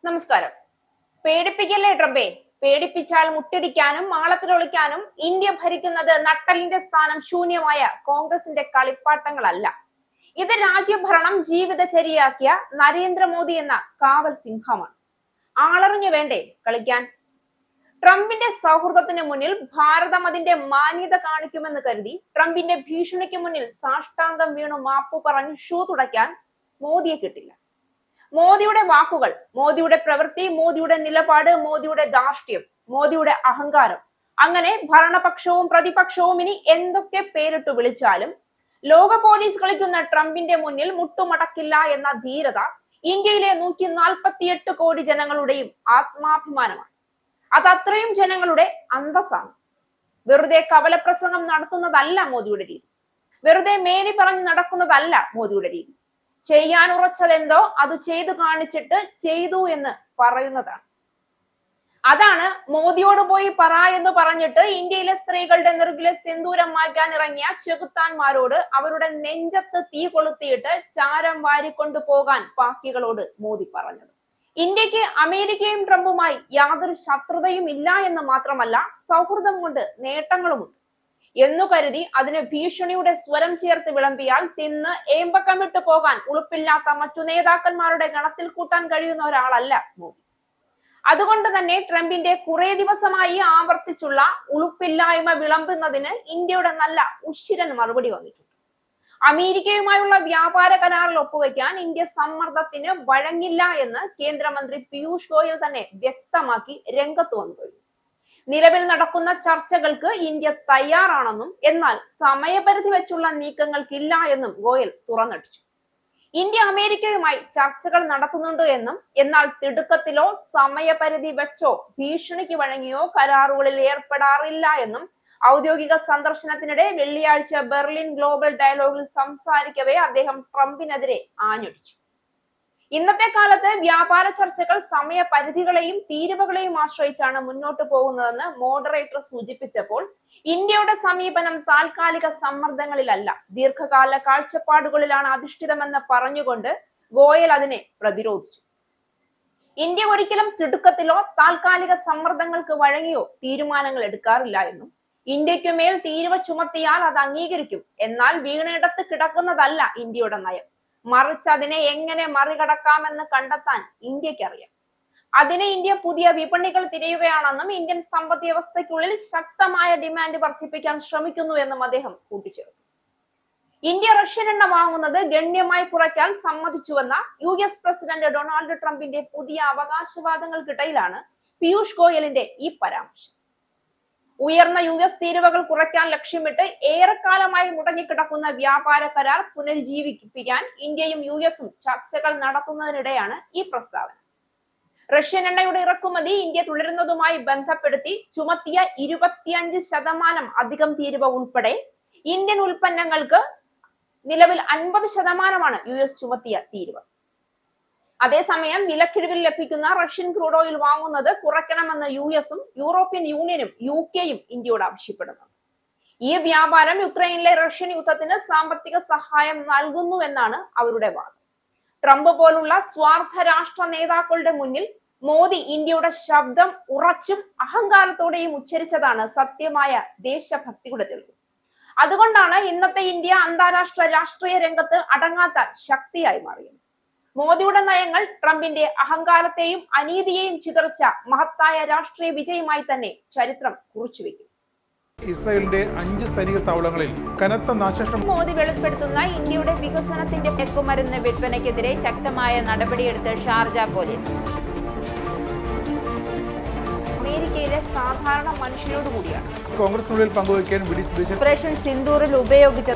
നമസ്കാരം. പേടിപ്പിക്കല്ലേ ട്രംപേ. പേടിപ്പിച്ചാൽ മുട്ടിടിക്കാനും മാളത്തിലൊളിക്കാനും ഇന്ത്യ ഭരിക്കുന്നത് നട്ടലിന്റെ സ്ഥാനം ശൂന്യമായ കോൺഗ്രസിന്റെ കളിപ്പാട്ടങ്ങളല്ല. ഇത് രാജ്യഭരണം ജീവിതചര്യയാക്കിയ നരേന്ദ്രമോദി എന്ന കാവൽ സിംഹമാണ്. ആളറിഞ്ഞു വേണ്ടേ കളിക്കാൻ? ട്രംപിന്റെ സൗഹൃദത്തിന് മുന്നിൽ ഭാരതം അതിന്റെ മാന്യത കാണിക്കുമെന്ന് കരുതി ട്രംപിന്റെ ഭീഷണിക്ക് മുന്നിൽ സാഷ്ടാംഗം വീണു മാപ്പു പറഞ്ഞ് ഷൂ തുടയ്ക്കാൻ മോദിയെ കിട്ടില്ല. മോദിയുടെ വാക്കുകൾ, മോദിയുടെ പ്രവൃത്തി, മോദിയുടെ നിലപാട്, മോദിയുടെ ധാർഷ്ട്യം, മോദിയുടെ അഹങ്കാരം, അങ്ങനെ ഭരണപക്ഷവും പ്രതിപക്ഷവും ഇനി എന്തൊക്കെ പേരിട്ടു വിളിച്ചാലും ലോക പോലീസ് കളിക്കുന്ന ട്രംപിന്റെ മുന്നിൽ മുട്ടുമടക്കില്ല എന്ന ധീരത ഇന്ത്യയിലെ 148 കോടി ജനങ്ങളുടെയും ആത്മാഭിമാനമാണ്. അത് അത്രയും ജനങ്ങളുടെ അന്തസ്സാണ്. വെറുതെ കവലപ്രസംഗം നടത്തുന്നതല്ല മോദിയുടെ രീതി. വെറുതെ മേനി പറഞ്ഞു നടക്കുന്നതല്ല മോദിയുടെ രീതി. ചെയ്യാൻ ഉറച്ചതെന്തോ അത് ചെയ്തു കാണിച്ചിട്ട് ചെയ്തു എന്ന് പറയുന്നതാണ്. അതാണ് മോദിയോട് പോയി പറ എന്ന് പറഞ്ഞിട്ട് ഇന്ത്യയിലെ സ്ത്രീകളുടെ നെറുകിലെ സിന്ദൂരം മാറ്റാൻ ഇറങ്ങിയ ചെകുത്താന്മാരോട് അവരുടെ നെഞ്ചത്ത് തീ കൊളുത്തിയിട്ട് ചാരം വാരിക്കൊണ്ടു പോകാൻ പാക്കികളോട് മോദി പറഞ്ഞത്. ഇന്ത്യക്ക് അമേരിക്കയും ട്രംപുമായി യാതൊരു ശത്രുതയും ഇല്ല എന്ന് മാത്രമല്ല, സൗഹൃദം കൊണ്ട് നേട്ടങ്ങളുമുണ്ട് എന്നു കരുതി അതിന് ഭീഷണിയുടെ സ്വരം ചേർത്ത് വിളമ്പിയാൽ തിന്ന് ഏമ്പക്കമിട്ട് പോകാൻ ഉളുപ്പില്ലാത്ത മറ്റു നേതാക്കന്മാരുടെ ഗണത്തിൽ കൂട്ടാൻ കഴിയുന്ന ഒരാളല്ല മോദി. അതുകൊണ്ട് തന്നെ ട്രംപിന്റെ കുറെ ദിവസമായി ആവർത്തിച്ചുള്ള ഉളുപ്പില്ലായ്മ വിളമ്പുന്നതിന് ഇന്ത്യയുടെ നല്ല ഉശിരൻ മറുപടി വന്നിട്ടുണ്ട്. അമേരിക്കയുമായുള്ള വ്യാപാര കരാറിൽ ഒപ്പുവെക്കാൻ ഇന്ത്യ സമ്മർദ്ദത്തിന് വഴങ്ങില്ല എന്ന് കേന്ദ്രമന്ത്രി പീയൂഷ് ഗോയൽ തന്നെ വ്യക്തമാക്കി രംഗത്ത് വന്നു കഴിഞ്ഞു. നിലവിൽ നടക്കുന്ന ചർച്ചകൾക്ക് ഇന്ത്യ തയ്യാറാണെന്നും എന്നാൽ സമയപരിധി വെച്ചുള്ള നീക്കങ്ങൾക്കില്ല എന്നും ഗോയൽ തുറന്നടിച്ചു. ഇന്ത്യ അമേരിക്കയുമായി ചർച്ചകൾ നടത്തുന്നുണ്ട് എന്നും എന്നാൽ തിടുക്കത്തിലോ സമയപരിധി വെച്ചോ ഭീഷണിക്ക് വഴങ്ങിയോ കരാറുകളിൽ ഏർപ്പെടാറില്ല എന്നും ഔദ്യോഗിക സന്ദർശനത്തിനിടെ വെള്ളിയാഴ്ച ബെർലിൻ ഗ്ലോബൽ ഡയലോഗിൽ സംസാരിക്കവേ അദ്ദേഹം ട്രംപിനെതിരെ ആഞ്ഞടിച്ചു. ഇന്നത്തെ കാലത്ത് വ്യാപാര ചർച്ചകൾ സമയപരിധികളെയും തീരുവകളെയും ആശ്രയിച്ചാണ് മുന്നോട്ട് പോകുന്നതെന്ന് മോഡറേറ്റർ സൂചിപ്പിച്ചപ്പോൾ ഇന്ത്യയുടെ സമീപനം താൽക്കാലിക സമ്മർദ്ദങ്ങളിലല്ല, ദീർഘകാല കാഴ്ചപ്പാടുകളിലാണ് അധിഷ്ഠിതമെന്ന് പറഞ്ഞുകൊണ്ട് ഗോയൽ അതിനെ പ്രതിരോധിച്ചു. ഇന്ത്യ ഒരിക്കലും തിടുക്കത്തിലോ താൽക്കാലിക സമ്മർദ്ദങ്ങൾക്ക് വഴങ്ങിയോ തീരുമാനങ്ങൾ എടുക്കാറില്ല എന്നും ഇന്ത്യക്കുമേൽ തീരുവ ചുമത്തിയാൽ അത് അംഗീകരിക്കും, എന്നാൽ വീണിടത്ത് കിടക്കുന്നതല്ല ഇന്ത്യയുടെ നയം, മറിച്ച് അതിനെ എങ്ങനെ മറികടക്കാമെന്ന് കണ്ടെത്താൻ ഇന്ത്യക്കറിയാം. അതിന് ഇന്ത്യ പുതിയ വിപണികൾ തിരയുകയാണെന്നും ഇന്ത്യൻ സമ്പദ് വ്യവസ്ഥയ്ക്കുള്ളിൽ ശക്തമായ ഡിമാൻഡ് വർദ്ധിപ്പിക്കാൻ ശ്രമിക്കുന്നു എന്നും അദ്ദേഹം കൂട്ടിച്ചേർത്തു. ഇന്ത്യ റഷ്യൻ എണ്ണ വാങ്ങുന്നത് ഗണ്യമായി കുറയ്ക്കാൻ സമ്മതിച്ചുവെന്ന US പ്രസിഡന്റ് ഡൊണാൾഡ് ട്രംപിന്റെ പുതിയ അവകാശവാദങ്ങൾക്കിടയിലാണ് പീയൂഷ് ഗോയലിന്റെ ഈ പരാമർശം. ഉയർന്ന US തീരുവകൾ കുറയ്ക്കാൻ ലക്ഷ്യമിട്ട് ഏറെക്കാലമായി മുടങ്ങിക്കിടക്കുന്ന വ്യാപാര കരാർ പുനരുജ്ജീവിപ്പിക്കാൻ ഇന്ത്യയും USഉം ചർച്ചകൾ നടത്തുന്നതിനിടെയാണ് ഈ പ്രസ്താവന. റഷ്യൻ എണ്ണയുടെ ഇറക്കുമതി ഇന്ത്യ തുടരുന്നതുമായി ബന്ധപ്പെടുത്തി ചുമത്തിയ 25% അധികം തീരുവ ഉൾപ്പെടെ ഇന്ത്യൻ ഉൽപ്പന്നങ്ങൾക്ക് നിലവിൽ 50%മാണ് US ചുമത്തിയ തീരുവ. അതേസമയം വിലക്കിഴിവിൽ ലഭിക്കുന്ന റഷ്യൻ ക്രൂഡ് ഓയിൽ വാങ്ങുന്നത് കുറയ്ക്കണമെന്ന് USഉം യൂറോപ്യൻ യൂണിയനും UKയും ഇന്ത്യയോട് ആവശ്യപ്പെടുന്നു. ഈ വ്യാപാരം യുക്രൈനിലെ റഷ്യൻ യുദ്ധത്തിന് സാമ്പത്തിക സഹായം നൽകുന്നുവെന്നാണ് അവരുടെ വാദം. ട്രംപ് പോലുള്ള സ്വാർത്ഥ രാഷ്ട്ര നേതാക്കളുടെ മുന്നിൽ മോദി ഇന്ത്യയുടെ ശബ്ദം ഉറച്ചും അഹങ്കാരത്തോടെയും ഉച്ചരിച്ചതാണ് സത്യമായ ദേശഭക്തിയുടെ തെളിവ്. അതുകൊണ്ടാണ് ഇന്നത്തെ ഇന്ത്യ അന്താരാഷ്ട്ര രാഷ്ട്രീയ രംഗത്ത് അടങ്ങാത്ത ശക്തിയായി മാറിയത്. മോദിയുടെ നയങ്ങൾ ട്രംപിന്റെ അഹങ്കാരത്തെയും അനീതിയെയും ചിതറിച്ച മഹത്തായ രാഷ്ട്രീയ വിജയമായി തന്നെ ചരിത്രം കുറിച്ചുവെക്കും. ഇസ്രായേലിന്റെ 5 സൈനിക താവളങ്ങളിൽ കനത്ത നാശനഷ്ടം. മോദി വെളിപ്പെടുത്തുന്ന ഇന്ത്യയുടെ വികസനത്തിന്റെ മയക്കുമരുന്ന് വിൽപ്പനയ്ക്കെതിരെ ശക്തമായ നടപടിയെടുത്ത് ഷാർജ പോലീസ്. അമേരിക്കയിലെ സാധാരണ മനുഷ്യരോട് കൂടിയാണ് കോൺഗ്രസിനുള്ളിൽ പങ്കുവയ്ക്കാൻ ഓപ്പറേഷൻ സിന്ദൂറിൽ ഉപയോഗിച്ച